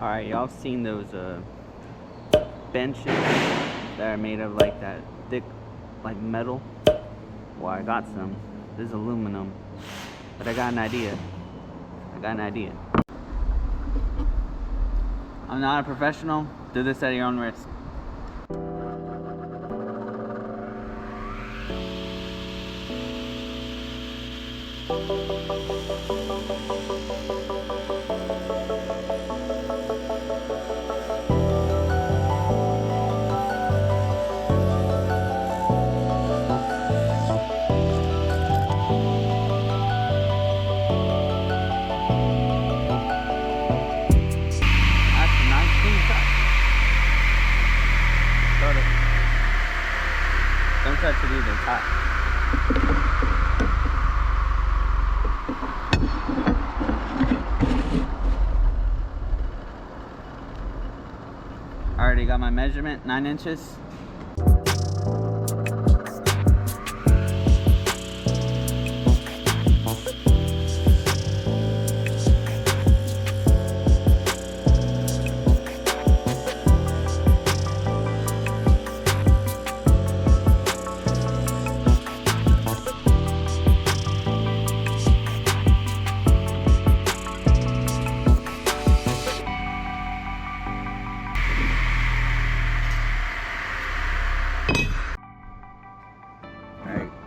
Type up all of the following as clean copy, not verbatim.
Alright, y'all seen those benches that are made of like that thick like metal? Well, I got some. This is aluminum. But I got an idea. I'm not a professional. Do this at your own risk. Don't touch it either, it's hot. I already got my measurement, 9 inches.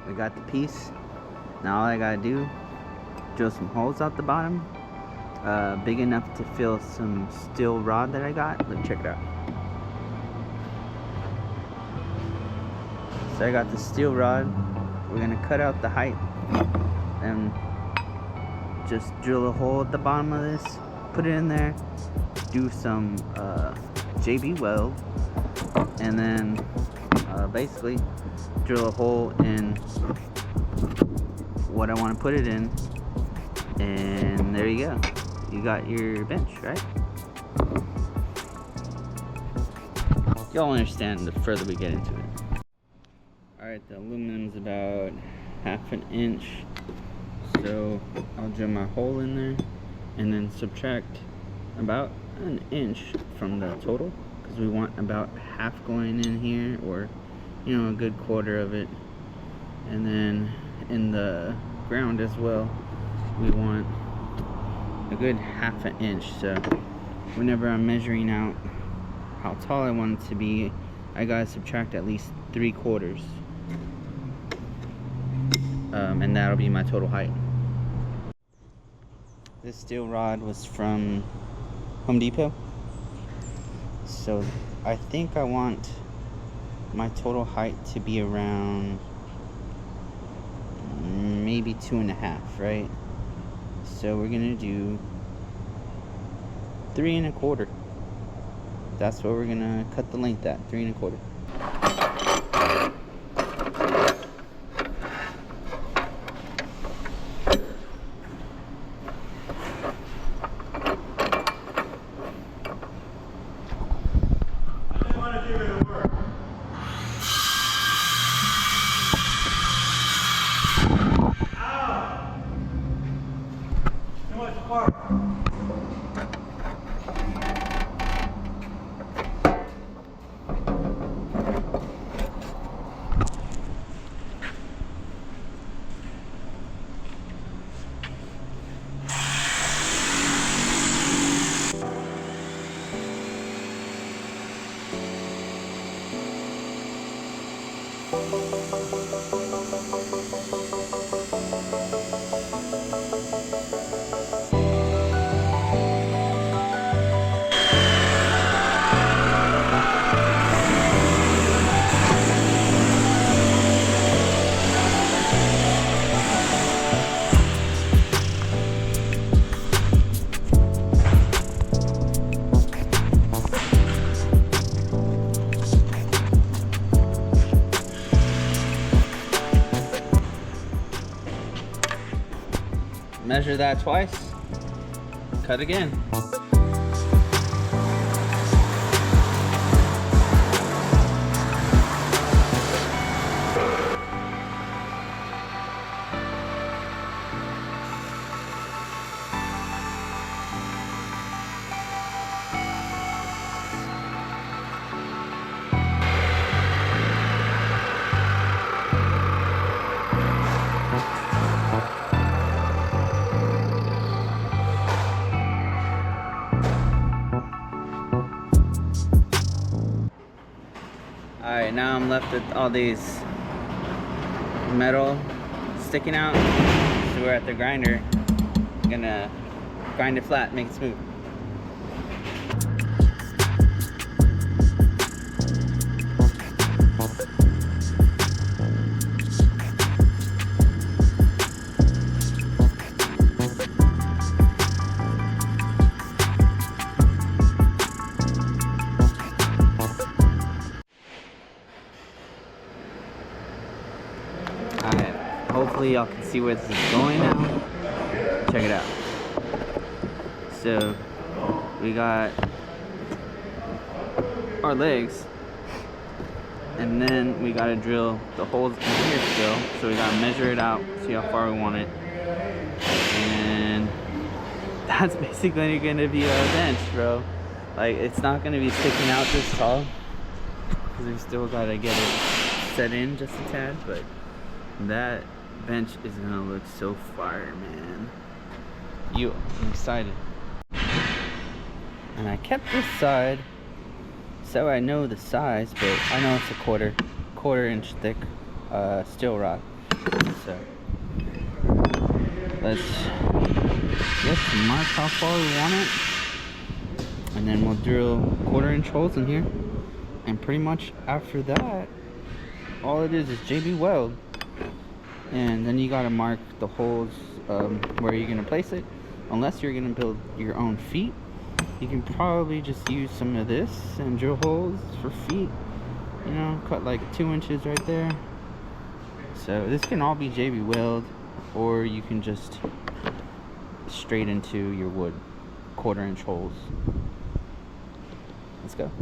We got the piece. Now all I gotta do, drill some holes out the bottom, big enough to fill some steel rod that I got. Look, check it out. So I got the steel rod. We're gonna cut out the height and just drill a hole at the bottom of this, put it in there, do some JB weld, and then basically drill a hole in what I want to put it in, and there you go. You got your bench, right? Y'all understand the further we get into it. Alright, the aluminum's about 1/2 inch, so I'll drill my hole in there and then subtract about 1 inch from the total, because we want about half going in here, or you know, a good quarter of it. And then in the ground as well, we want a good 1/2 inch. So whenever I'm measuring out how tall I want it to be, I gotta subtract at least 3/4, and that'll be my total height. This steel rod was from Home Depot, so I think I want my total height to be around maybe 2.5, right? So we're gonna do 3.25. That's what we're gonna cut the length at, 3.25. Measure that twice, cut again. Alright, now I'm left with all these metal sticking out. So we're at the grinder. I'm gonna grind it flat, make it smooth. Hopefully y'all can see where this is going now. Check it out. So we got our legs, and then we gotta drill the holes in here still. So we gotta measure it out, see how far we want it, and that's basically gonna be our bench, bro. Like, it's not gonna be sticking out this tall because we still gotta get it set in just a tad, but that bench is gonna look so fire, man. I'm excited. And I kept this side so I know the size, but I know it's a quarter inch thick steel rod. So let's mark how far we want it, and then we'll drill 1/4 inch holes in here, and pretty much after that all it is JB weld. And then you gotta mark the holes where you're gonna place it. Unless you're gonna build your own feet, you can probably just use some of this and drill holes for feet. You know, cut like 2 inches right there. So this can all be JB weld, or you can just straight into your wood 1/4 inch holes. Let's go.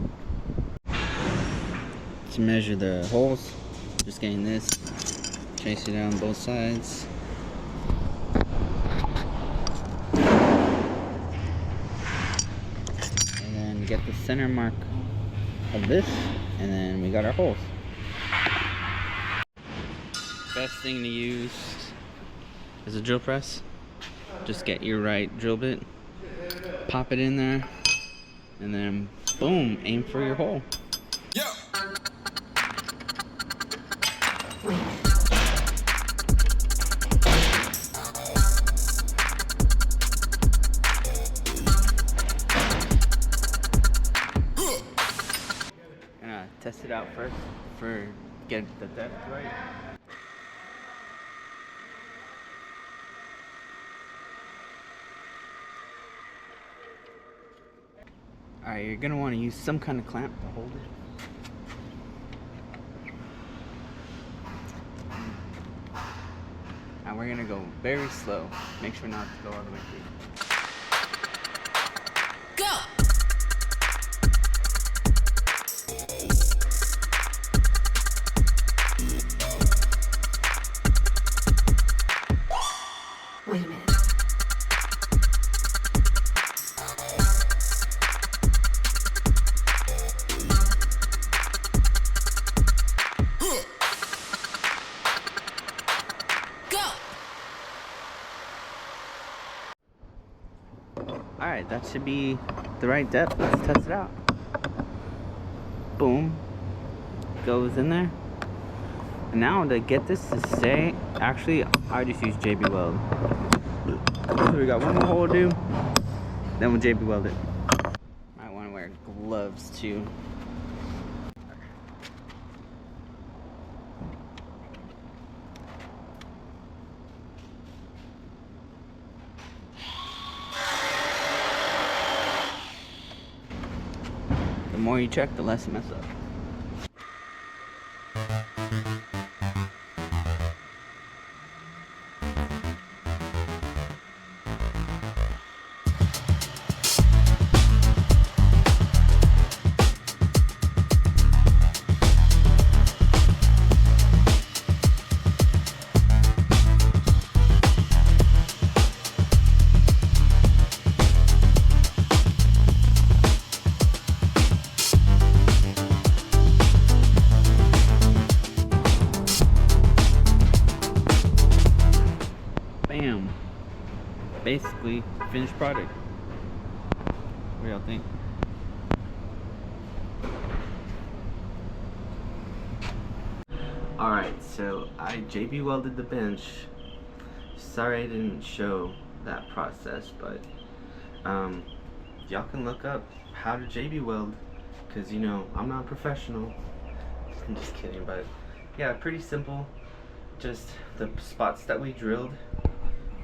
To measure the holes, just getting this. Trace it down both sides. And then get the center mark of this, and then we got our holes. Best thing to use is a drill press. Just get your right drill bit, pop it in there, and then boom, aim for your hole. Yeah. Test it out first for get the depth right. Alright, you're gonna want to use some kind of clamp to hold it. Now we're gonna go very slow. Make sure not to go all the way through. Go! Wait a minute. Alright, that should be the right depth. Let's test it out. Boom. Goes in there. And now to get this to stay, actually I just use JB Weld. So we got one more hole to do, then we'll JB Weld it. Might want to wear gloves too. The more you check, the less you mess up. Bam. Basically, finished product. What do y'all think? Alright, so I JB welded the bench. Sorry I didn't show that process, but y'all can look up how to JB weld, because you know I'm not a professional. I'm just kidding, but yeah, pretty simple. Just the spots that we drilled,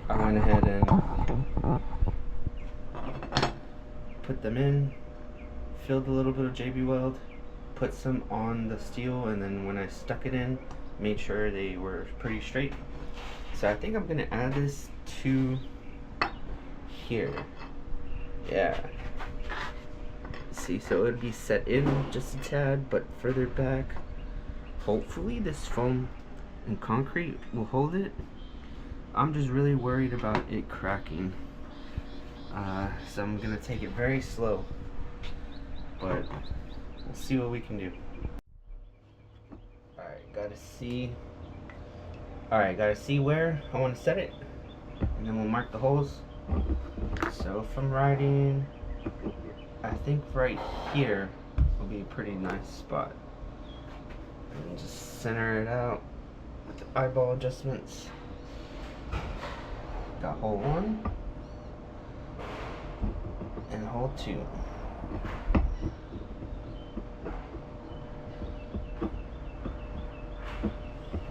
I went ahead and put them in, filled a little bit of JB weld, put some on the steel, and then when I stuck it in, made sure they were pretty straight. So I think I'm gonna add this to here. Yeah. See, so it would be set in just a tad, but further back. Hopefully this foam and concrete will hold it. I'm just really worried about it cracking. So I'm gonna take it very slow, but we'll see what we can do. Alright, gotta see where I want to set it, and then we'll mark the holes. So if I'm riding, I think right here will be a pretty nice spot. And just center it out with the eyeball adjustments. Got hole 1 and hole 2.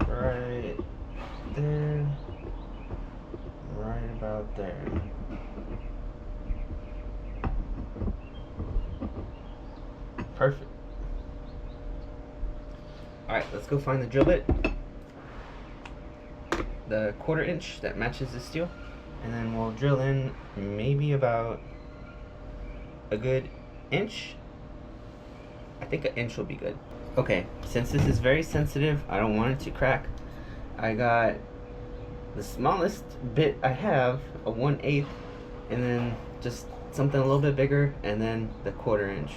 Right there, right about there. Perfect. Alright, let's go find the drill bit, the 1/4 inch that matches the steel, and then we'll drill in maybe about a good inch. I think an inch will be good. Okay, since this is very sensitive, I don't want it to crack. I got the smallest bit I have, a 1/8, and then just something a little bit bigger, and then the 1/4 inch.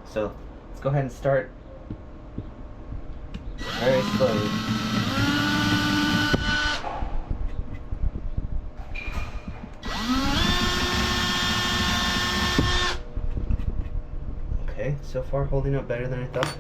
So let's go ahead and start very slowly. Okay, so far holding up better than I thought.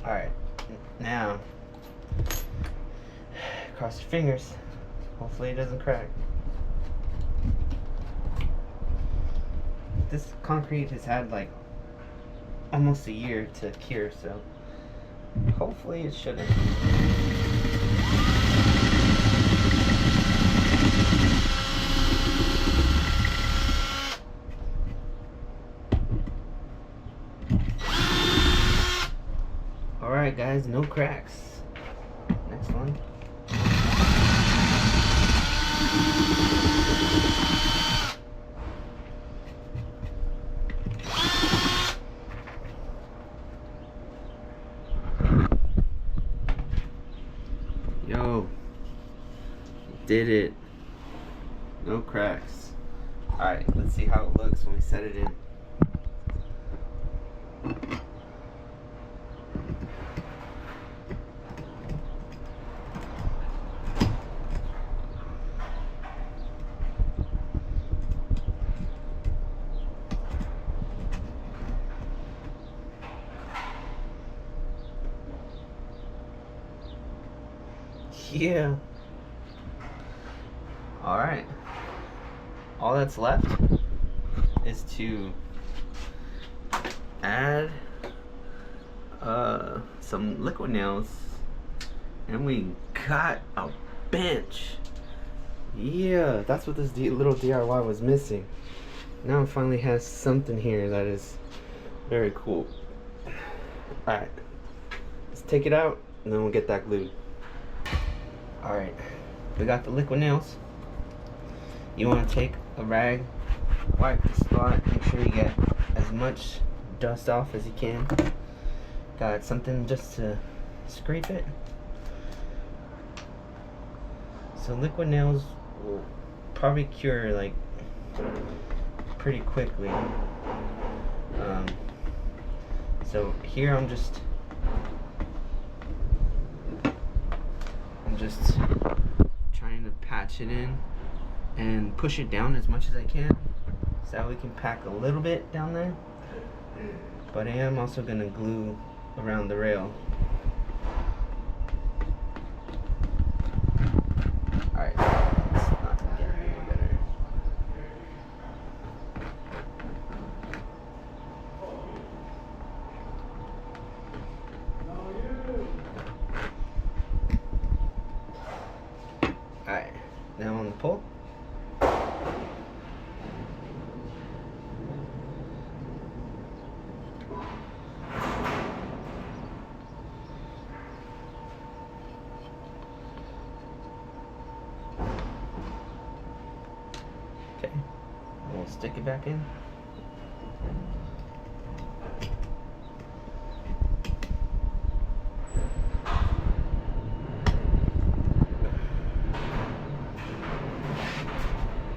Alright, now cross your fingers. Hopefully it doesn't crack. This concrete has had like almost a year to cure, so hopefully it shouldn't. Alright guys, no cracks. Next one. Yo, did it. No cracks. Alright, let's see how it looks when we set it in. Yeah. Alright. All that's left is to add some liquid nails, and we got a bench. Yeah, that's what this little DIY was missing. Now it finally has something here that is very cool. Alright, let's take it out and then we'll get that glued. Alright, we got the liquid nails. You want to take a rag, wipe the spot, make sure you get as much dust off as you can. Got something just to scrape it. So liquid nails will probably cure like pretty quickly. So here I'm just trying to patch it in and push it down as much as I can, so that we can pack a little bit down there. But I am also gonna glue around the rail. Alright, it's not getting any better. Alright, now on the pole. Okay, we'll stick it back in.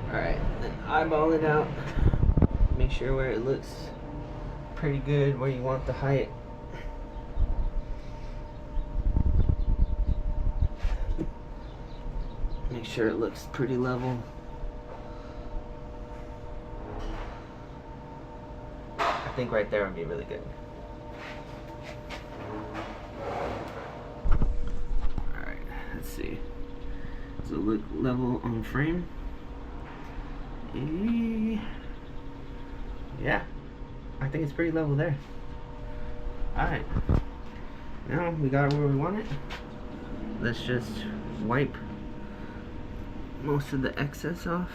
Alright, then eyeball it out. Make sure where it looks pretty good, where you want the height. Make sure it looks pretty level. I think right there would be really good. Alright, let's see. Does it look level on the frame? Yeah, I think it's pretty level there. Alright, now we got it where we want it. Let's just wipe most of the excess off.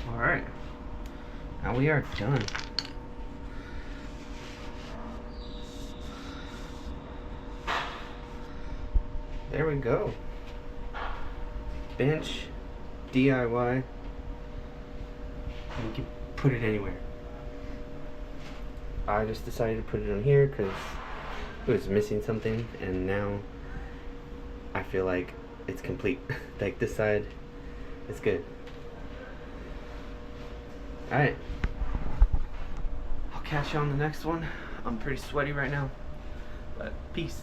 Alright, now we are done. There we go. Bench DIY. You can put it anywhere. I just decided to put it on here because it was missing something, and now I feel like it's complete. Like this side, it's good. Alright, I'll catch you on the next one. I'm pretty sweaty right now, but peace.